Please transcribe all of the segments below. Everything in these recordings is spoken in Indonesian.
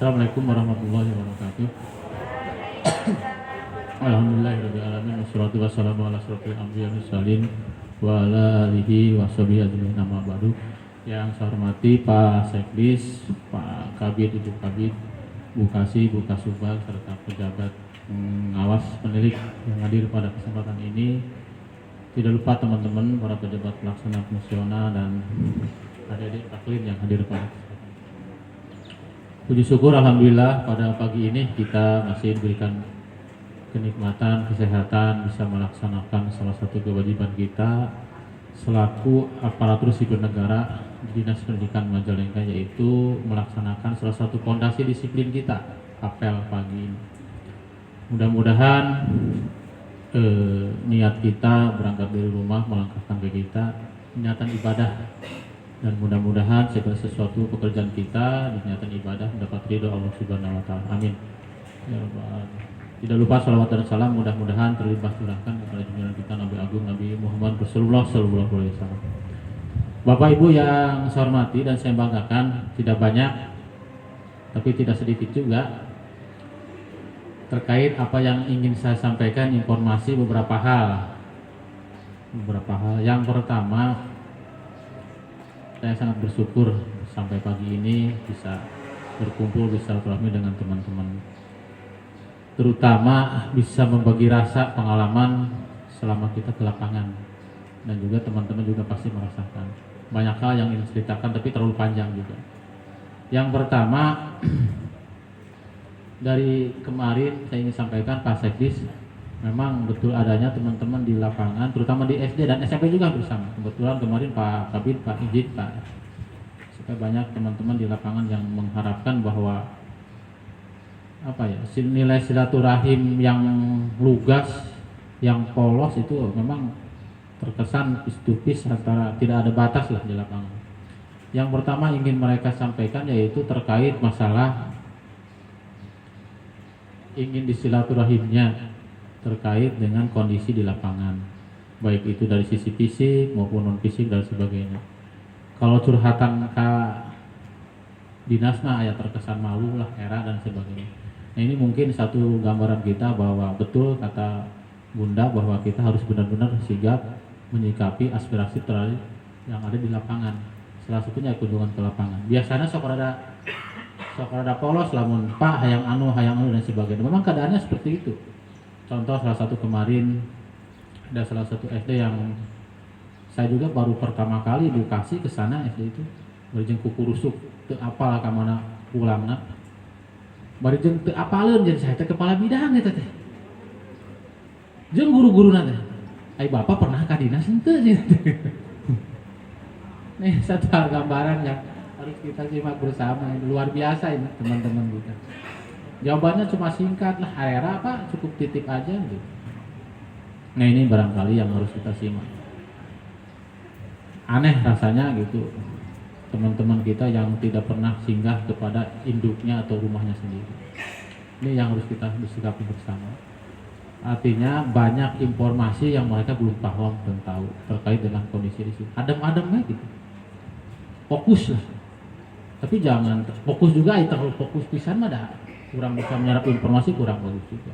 Assalamualaikum warahmatullahi wabarakatuh. Alhamdulillahirrahmanirrahim. Wassalatu wassalamu ala asrofil anbiya wal mursalin wa ala alihi wa sahbihi ajmain, amma ba'du. Yang saya hormati Pak Sekdis, Pak Kabid, Ibu Kabid, Bu Kasih, Bu Kasubag, serta pejabat pengawas penilik yang hadir pada kesempatan ini. Tidak lupa teman-teman para pejabat pelaksana fungsional dan adik-adik taklim yang hadir pada kesempatan. Puji syukur alhamdulillah pada pagi ini kita masih diberikan kenikmatan, kesehatan, bisa melaksanakan salah satu kewajiban kita selaku aparatur sipil negara di Dinas Pendidikan Majalengka, yaitu melaksanakan salah satu fondasi disiplin kita, apel pagi ini. Mudah-mudahan niat kita berangkat dari rumah melangkahkan kaki kita niatan ibadah, dan mudah-mudahan segala sesuatu pekerjaan kita niatan ibadah mendapat ridho Allah Subhanahu wa taala. Amin. Ya Rabbal. Tidak lupa salawat dan salam mudah-mudahan terlimpah curahkan kepada junjungan kita Nabi Agung Nabi Muhammad Rasulullah sallallahu alaihi wasallam. Bapak Ibu yang saya hormati dan saya banggakan, tidak banyak tapi tidak sedikit juga terkait apa yang ingin saya sampaikan, informasi beberapa hal. Yang pertama, saya sangat bersyukur sampai pagi ini bisa berkumpul, bisa bersilaturahmi dengan teman-teman, terutama bisa membagi rasa pengalaman selama kita ke lapangan, dan juga teman-teman juga pasti merasakan banyak hal yang ingin ceritakan tapi terlalu panjang juga. Yang pertama, dari kemarin saya ingin sampaikan Pak Sekdis, memang betul adanya teman-teman di lapangan, terutama di SD dan SMP juga bersama. Kebetulan kemarin Pak Kabid, Pak Ijid, Pak, supaya banyak teman-teman di lapangan yang mengharapkan bahwa nilai silaturahim yang lugas, yang polos itu memang terkesan pis-to-pis, antara tidak ada batas lah di lapangan. Yang pertama ingin mereka sampaikan yaitu terkait masalah ingin disilaturahimnya terkait dengan kondisi di lapangan, baik itu dari sisi fisik maupun non fisik dan sebagainya. Kalau curhatan ke dinas mah ayat terkesan malu lah, era dan sebagainya. Nah, ini mungkin satu gambaran kita bahwa betul kata Bunda bahwa kita harus benar-benar sigap menyikapi aspirasi terakhir yang ada di lapangan. Salah satunya kunjungan ke lapangan. Biasanya sok rada polos lamun Pak hayang anu dan sebagainya. Memang keadaannya seperti itu. Contoh salah satu kemarin ada salah satu SD yang saya juga baru pertama kali edukasi ke sana, SD itu barijeng kukurusuk teu apal ka mana pulangna. Barijeng teu apaleun jeung saya teh kepala bidang eta teh. Jeung guru-guruna teh, "Ai Bapak pernah ka dinas henteu?" Nih satu gambaran yang harus kita simak bersama, luar biasa ini teman-teman kita. Jawabannya cuma singkat lah, era Pak cukup titip aja gitu. Nah, ini barangkali yang harus kita simak. Aneh rasanya gitu, teman-teman kita yang tidak pernah singgah kepada induknya atau rumahnya sendiri. Ini yang harus kita sikapi bersama. Artinya banyak informasi yang mereka belum paham dan tahu terkait dengan kondisi di sini. Adem-ademnya gitu. Fokus lah. Tapi jangan fokus juga, terlalu fokus pisan mah dah kurang bisa menyerap informasi, kurang bagus juga.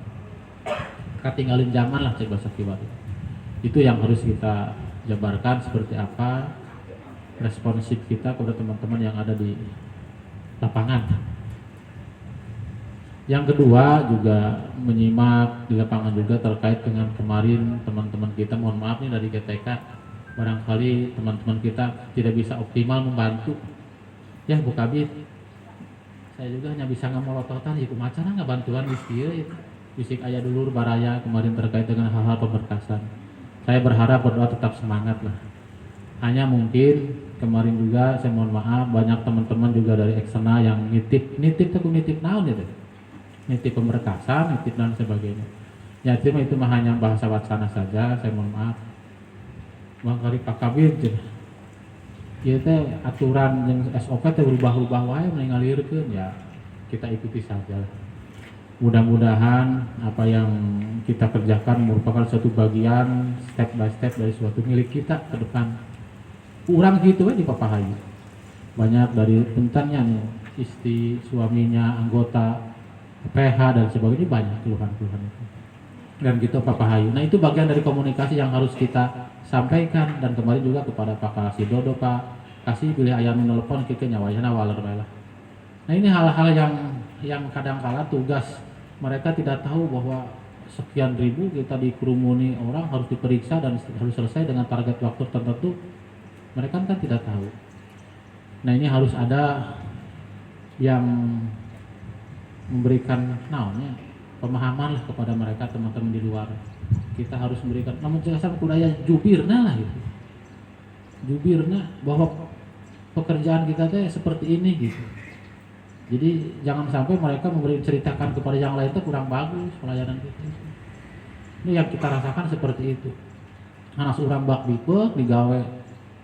Ketinggalin zaman lah cek bahasa kiwari. Itu yang harus kita jabarkan, seperti apa responsif kita kepada teman-teman yang ada di lapangan. Yang kedua juga menyimak di lapangan juga terkait dengan kemarin teman-teman kita, mohon maaf nih dari GTK, barangkali teman-teman kita tidak bisa optimal membantu. Ya Bu Kabid, saya juga hanya bisa ngamolototan ya kumacara nggak bantuan di sini bisik ayah dulur baraya kemarin terkait dengan hal-hal pemberkasan. Saya berharap berdoa tetap semangat lah. Hanya mungkin kemarin juga saya mohon maaf banyak teman-teman juga dari eksternal yang nitip naon ya, nitip pemberkasan, nitip dan sebagainya. Ya itu mah hanya bahasa wacana saja. Saya mohon maaf. Bang Kari Pak Kabid, ya teh aturan yang SOP teh berubah-ubah wae mengalirkeun, ya kita ikuti saja. Mudah-mudahan apa yang kita kerjakan merupakan suatu bagian step by step dari suatu milik kita ke depan. Kurang gitu di Papahayu. Banyak dari pentannya nih istri, suaminya, anggota PH dan sebagainya, banyak keluhan-keluhan itu. Dan gitu Pak Pahayu. Nah itu bagian dari komunikasi yang harus kita sampaikan, dan kemarin juga kepada Pak Kasidodo, Pak kasih pilih ayam telepon kita nyawanya waler lah. Nah ini hal-hal yang kadang-kala tugas mereka tidak tahu bahwa sekian ribu kita dikerumuni orang harus diperiksa dan harus selesai dengan target waktu tertentu. Mereka kan tidak tahu. Nah ini harus ada yang memberikan pemahaman lah kepada mereka, teman-teman di luar. Kita harus memberikan, namun jelaskan budaya jubirna lah gitu. Jubirna bahwa pekerjaan kita teh seperti ini gitu. Jadi jangan sampai mereka ceritakan kepada yang lain itu kurang bagus pelayanan kita. Ini yang kita rasakan seperti itu. Anak seorang bak bipek digawe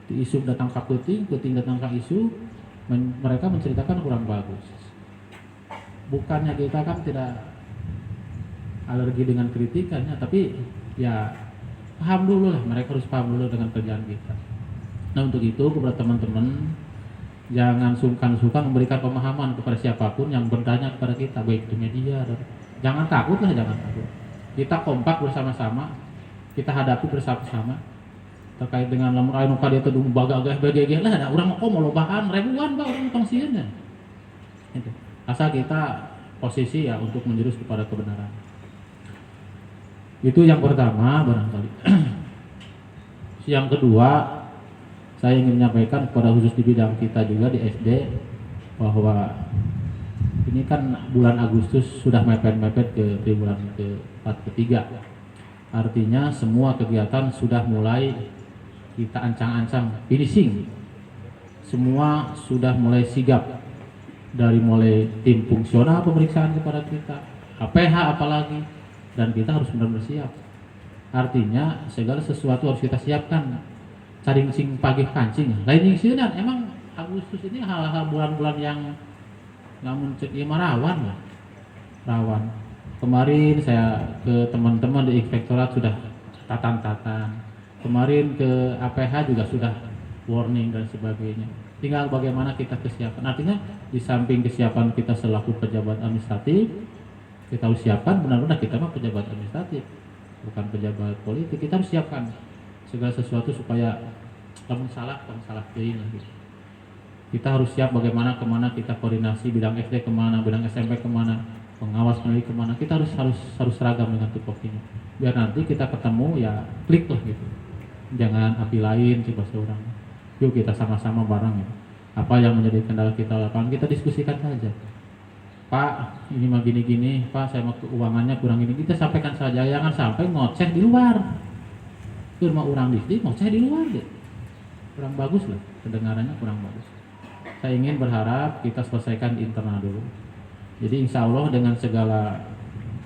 di isu datang ke keting datang ke isu, mereka menceritakan kurang bagus. Bukannya kita kan tidak alergi dengan kritikannya, tapi ya paham dulu lah, mereka harus paham dulu dengan kerjaan kita. Nah untuk itu kepada teman-teman, jangan sungkan-sungkan memberikan pemahaman kepada siapapun yang bertanya kepada kita, baik itu media, jangan takut lah, jangan takut. Kita kompak bersama-sama, kita hadapi bersama-sama. Terkait dengan lamun aya nu ka dieu teh bagagah lah, ada urang mau lobaan ribuan Pak orang tongsieunya. Itu. Asal kita posisi ya untuk menjurus kepada kebenaran. Itu yang pertama barangkali. Yang kedua, saya ingin menyampaikan kepada khusus di bidang kita juga di SD bahwa ini kan bulan Agustus sudah mepet-mepet ke bulan ke-4 ke-3. Artinya semua kegiatan sudah mulai kita ancang-ancang finishing. Semua sudah mulai sigap, dari mulai tim fungsional pemeriksaan kepada kita, APH apalagi, dan kita harus benar-benar siap. Artinya segala sesuatu harus kita siapkan. Caring sing pagi kancing. Lain yang sieun emang Agustus ini hal-hal bulan-bulan yang namun cek ieu rawan lah. Rawan. Kemarin saya ke teman-teman di inspektorat sudah tatan-tatan. Kemarin ke APH juga sudah warning dan sebagainya. Tinggal bagaimana kita kesiapan. Artinya di samping kesiapan kita selaku pejabat administratif, kita harus siapkan benar-benar kita mah pejabat administratif, bukan pejabat politik. Kita harus siapkan segala sesuatu supaya kamu salah teuing gitu. Kita harus siap bagaimana kemana kita koordinasi, bidang SD kemana, bidang SMP kemana, pengawas pendidik kemana. Kita harus seragam dengan tupoksinya. Biar nanti kita ketemu ya klik lah gitu. Jangan api lain coba seorang. Yuk kita sama-sama bareng ya. Apa yang menjadi kendala kita lapangan kita diskusikan saja. Pak, ini mah gini-gini, Pak saya mau keuangannya kurang ini. Kita sampaikan saja, jangan sampai ngoceh di luar. Rumah orang di sini ngoceh di luar deh. Kurang bagus lah, kedengarannya kurang bagus. Saya ingin berharap kita selesaikan di internal dulu. Jadi insya Allah dengan segala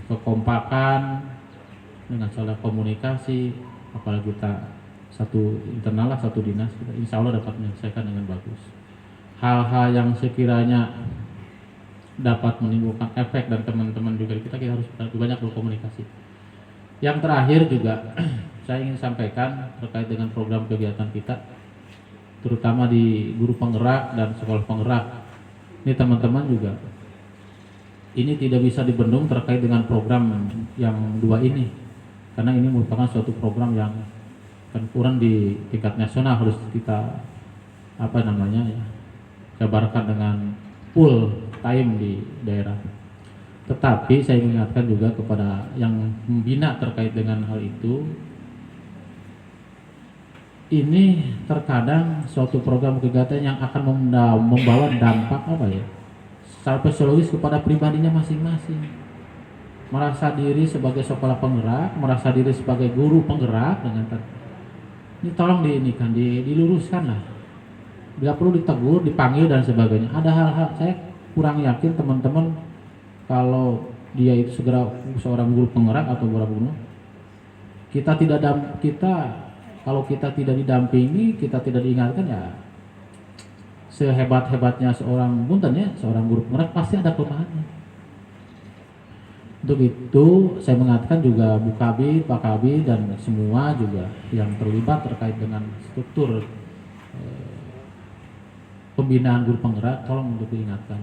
kekompakan, dengan segala komunikasi, apalagi kita satu internal lah, satu dinas, kita insya Allah dapat menyelesaikan dengan bagus. Hal-hal yang sekiranya dapat menimbulkan efek dan teman-teman juga kita harus banyak berkomunikasi. Yang terakhir juga saya ingin sampaikan terkait dengan program kegiatan kita, terutama di guru penggerak dan sekolah penggerak. Ini teman-teman juga, ini tidak bisa dibendung terkait dengan program yang dua ini, karena ini merupakan suatu program yang kurang di tingkat nasional, harus kita jabarkan dengan full time di daerah. Tetapi saya mengingatkan juga kepada yang membina terkait dengan hal itu, ini terkadang suatu program kegiatan yang akan membawa dampak secara psikologis kepada pribadinya masing-masing. Merasa diri sebagai sekolah penggerak, merasa diri sebagai guru penggerak, ini tolong diluruskan lah. Bila perlu ditegur, dipanggil dan sebagainya. Ada hal-hal saya kurang yakin teman-teman kalau dia itu segera seorang guru penggerak atau guru, kalau kita tidak didampingi, kita tidak diingatkan, ya sehebat-hebatnya seorang guru penggerak pasti ada kelemahannya. Untuk itu saya mengatakan juga Bu Kabid, Pak Kabid dan semua juga yang terlibat terkait dengan struktur pembinaan guru penggerak, tolong untuk diingatkan.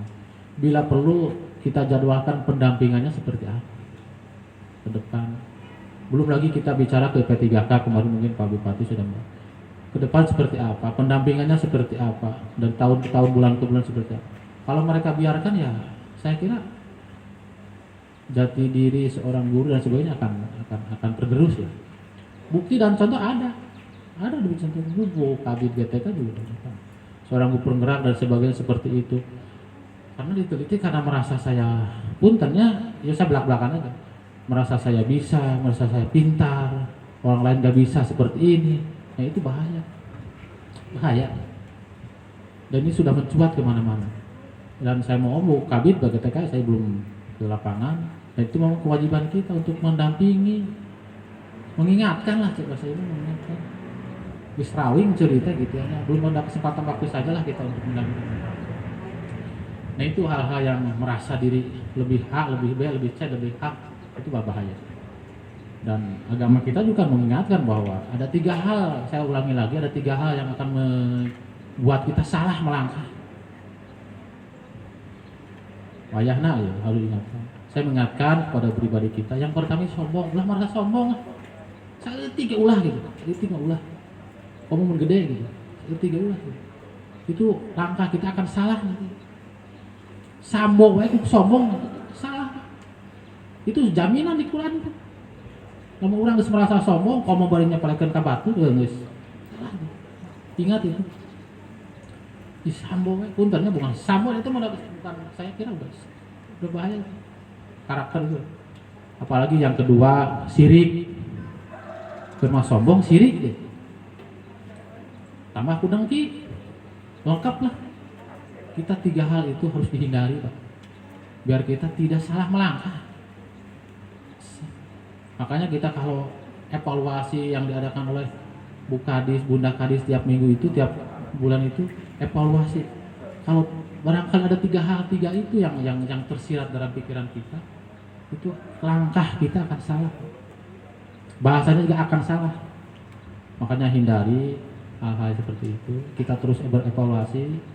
Bila perlu kita jadwalkan pendampingannya seperti apa ke depan. Belum lagi kita bicara ke P3K, kemarin mungkin Pak Bupati sudah ke depan seperti apa, pendampingannya seperti apa, dari tahun ke tahun, bulan ke bulan seperti apa. Kalau mereka biarkan, ya saya kira jati diri seorang guru dan sebagainya akan tergerus ya. Bukti dan contoh ada di contoh buku Kabit GTK juga ada. Seorang guru penggerak dan sebagainya seperti itu. Karena diteliti, karena merasa saya puntennya, ya saya belak-belakan aja. Merasa saya bisa, merasa saya pintar, orang lain gak bisa seperti ini. Nah itu bahaya. Dan ini sudah mencuat kemana-mana. Dan saya mau ngomong, Kabit GTK saya belum ke lapangan. Dan itu memang kewajiban kita untuk mendampingi, mengingatkan lah, coba saya mengingatkan. Wisrawing cerita gitu ya, belum ada kesempatan waktu saja lah kita untuk mendampingi. Nah itu hal-hal yang merasa diri lebih A, lebih B, lebih C, lebih A, itu bahaya. Dan agama kita juga mengingatkan bahwa ada 3 hal, saya ulangi lagi, ada 3 hal yang akan membuat kita salah melangkah. Wayahna ya, harus ingatkan. Saya mengingatkan kepada pribadi kita, yang pertama sombong, ulah merasa sombong. Saya 3 ulah gitu, 3 ulah. Kamu menggede gitu, 3 ulah gitu. Itu langkah kita akan salah nanti. Sombong, sombong, salah. Itu jaminan di Quran itu. Kamu orang geus merasa sombong, kamu barinya palikeun ka batu geus. Ingat itu. Di sombong puntennya bukan sombong, itu bukan, saya kira udah bahaya karakter itu. Apalagi yang kedua, sirik. Kema sombong, sirik deh. Tambah kudengki. Lengkap lah. Kita 3 hal itu harus dihindari, Pak. Biar kita tidak salah melangkah. Makanya kita kalau evaluasi yang diadakan oleh Bu Kadis, Bunda Kadis tiap minggu itu, tiap bulan itu evaluasi. Kalau barangkali ada 3 hal, 3 itu yang tersirat dalam pikiran kita, itu langkah kita akan salah. Bahasanya juga akan salah. Makanya hindari hal-hal seperti itu. Kita terus berevaluasi.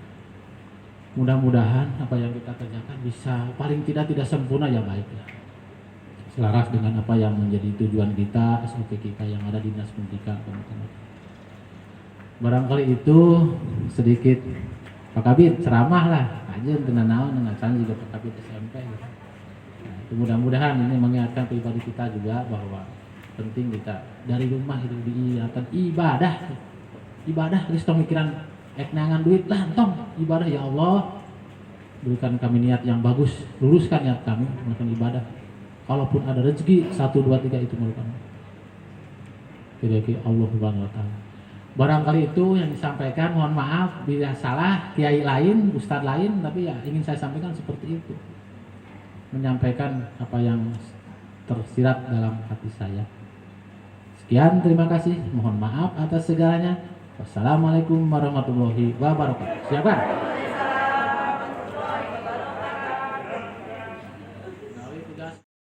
Mudah-mudahan apa yang kita kerjakan bisa paling tidak sempurna ya baik ya. Selaras dengan apa yang menjadi tujuan kita, SOP kita yang ada di Dinas Pendidikan, teman-teman. Barangkali itu sedikit Pak Kabit ceramah lah, aja tenan naon dengan saya juga Pak Kabit SMP gitu. Nah, itu mudah-mudahan ini mengingatkan pribadi kita juga bahwa penting kita dari rumah itu diingatkan ibadah geus tong mikiran eknangan duit lah tong ibadah ya Allah. Berikan kami niat yang bagus, luruskan niat kami melakukan ibadah. Kalaupun ada rezeki 1, 2, 3 itu merupakan kira-kira Allah Subhanahu wa taala. Barangkali itu yang disampaikan, mohon maaf bila salah kiai lain, ustadz lain, tapi ya ingin saya sampaikan seperti itu. Menyampaikan apa yang tersirat dalam hati saya. Sekian, terima kasih. Mohon maaf atas segalanya. Wassalamualaikum warahmatullahi wabarakatuh. Siapa?